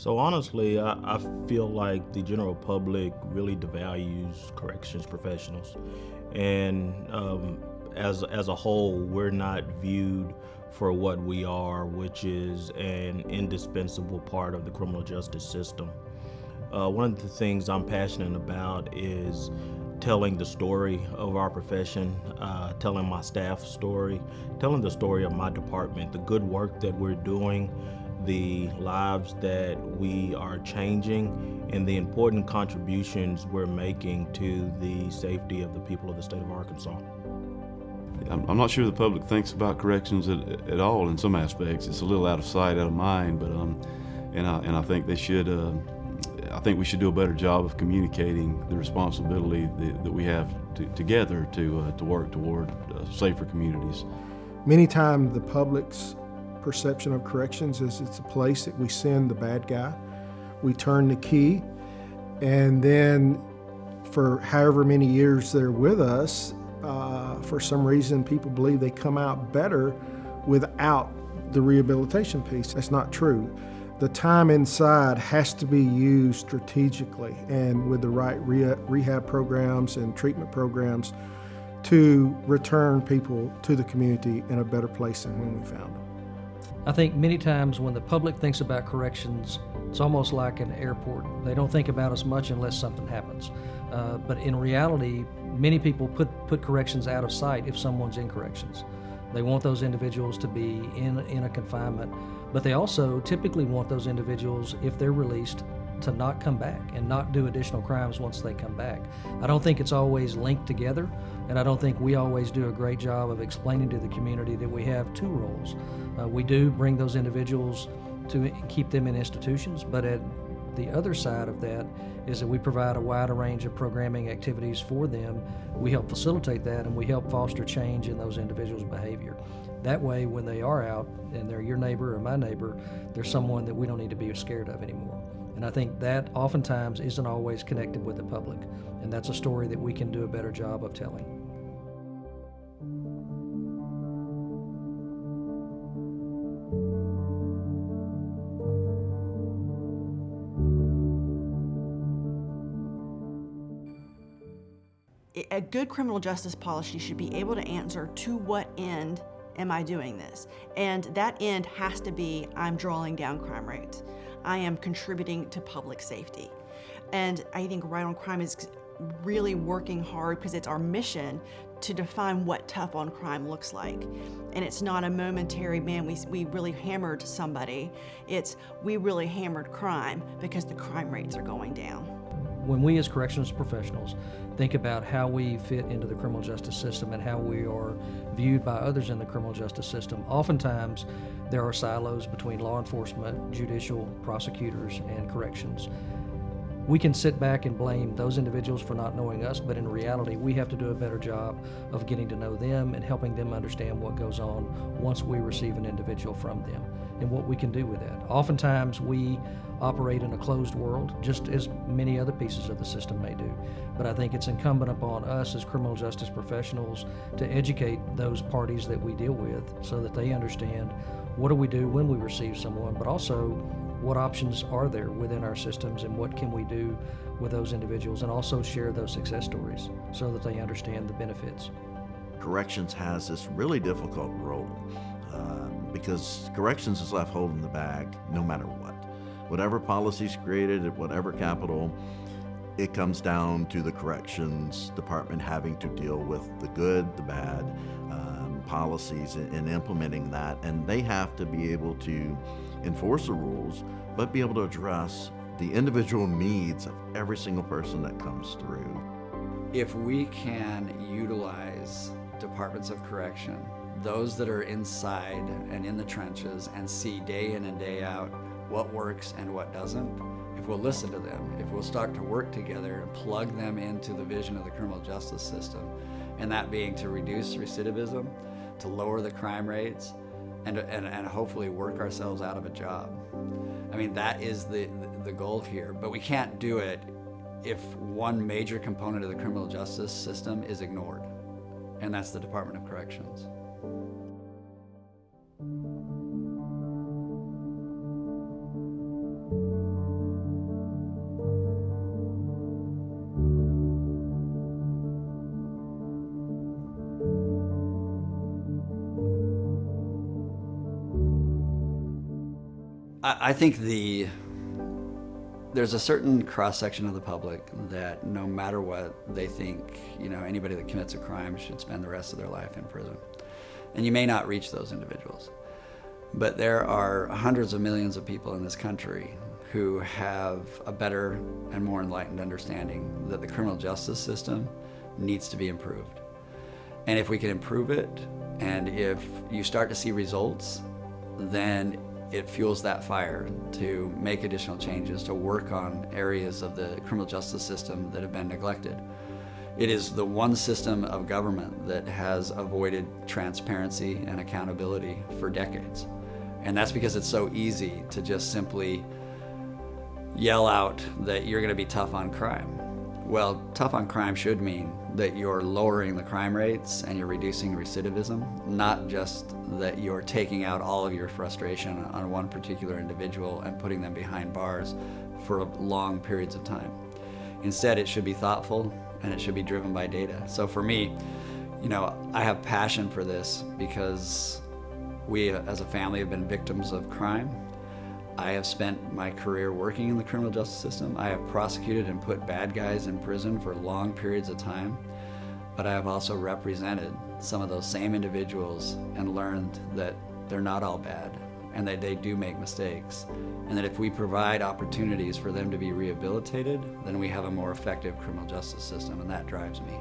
So honestly, I feel like the general public really devalues corrections professionals, and as a whole, we're not viewed for what we are, which is an indispensable part of the criminal justice system. One of the things I'm passionate about is telling the story of our profession, telling my staff story, telling the story of my department, the good work that we're doing, the lives that we are changing, and the important contributions we're making to the safety of the people of the state of Arkansas. I'm not sure the public thinks about corrections at all in some aspects. It's a little out of sight, out of mind, but and I think they should. I think we should do a better job of communicating the responsibility that we have together to work toward safer communities. Many times the public's perception of corrections is it's a place that we send the bad guy, we turn the key, and then for however many years they're with us, for some reason people believe they come out better without the rehabilitation piece. That's not true. The time inside has to be used strategically and with the right rehab programs and treatment programs to return people to the community in a better place than when we found them. I think many times when the public thinks about corrections, it's almost like an airport. They don't think about us much unless something happens. But in reality, many people put corrections out of sight if someone's in corrections. They want those individuals to be in a confinement, but they also typically want those individuals, if they're released, to not come back and not do additional crimes once they come back. I don't think it's always linked together, and I don't think we always do a great job of explaining to the community that we have two roles. We do bring those individuals to keep them in institutions, but at the other side of that is that we provide a wider range of programming activities for them. We help facilitate that, and we help foster change in those individuals' behavior. That way, when they are out and they're your neighbor or my neighbor, they're someone that we don't need to be scared of anymore. And I think that oftentimes isn't always connected with the public, and that's a story that we can do a better job of telling. A good criminal justice policy should be able to answer, to what end am I doing this? And that end has to be, I'm drawing down crime rates. I am contributing to public safety. And I think Right on Crime is really working hard, because it's our mission to define what tough on crime looks like. And it's not a momentary, man, we really hammered somebody. It's, we really hammered crime because the crime rates are going down. When we as corrections professionals think about how we fit into the criminal justice system and how we are viewed by others in the criminal justice system, oftentimes there are silos between law enforcement, judicial, prosecutors, and corrections. We can sit back and blame those individuals for not knowing us, but in reality, we have to do a better job of getting to know them and helping them understand what goes on once we receive an individual from them and what we can do with that. Oftentimes, we operate in a closed world, just as many other pieces of the system may do. But I think it's incumbent upon us as criminal justice professionals to educate those parties that we deal with so that they understand what do we do when we receive someone, but also what options are there within our systems and what can we do with those individuals, and also share those success stories so that they understand the benefits. Corrections has this really difficult role because corrections is left holding the bag no matter what. Whatever policies created at whatever capital, it comes down to the corrections department having to deal with the good, the bad policies in implementing that, and they have to be able to enforce the rules, but be able to address the individual needs of every single person that comes through. If we can utilize departments of correction, those that are inside and in the trenches, and see day in and day out what works and what doesn't, if we'll listen to them, if we'll start to work together and plug them into the vision of the criminal justice system, and that being to reduce recidivism, to lower the crime rates, and hopefully work ourselves out of a job. I mean, that is the goal here, but we can't do it if one major component of the criminal justice system is ignored, and that's the Department of Corrections. I think there's a certain cross-section of the public that no matter what, they think, anybody that commits a crime should spend the rest of their life in prison. And you may not reach those individuals. But there are hundreds of millions of people in this country who have a better and more enlightened understanding that the criminal justice system needs to be improved. And if we can improve it, and if you start to see results, then it fuels that fire to make additional changes, to work on areas of the criminal justice system that have been neglected. It is the one system of government that has avoided transparency and accountability for decades. And that's because it's so easy to just simply yell out that you're going to be tough on crime. Well, tough on crime should mean that you're lowering the crime rates and you're reducing recidivism, not just that you're taking out all of your frustration on one particular individual and putting them behind bars for long periods of time. Instead, it should be thoughtful and it should be driven by data. So for me, I have passion for this because we as a family have been victims of crime. I have spent my career working in the criminal justice system. I have prosecuted and put bad guys in prison for long periods of time, but I have also represented some of those same individuals and learned that they're not all bad and that they do make mistakes, and that if we provide opportunities for them to be rehabilitated, then we have a more effective criminal justice system, and that drives me.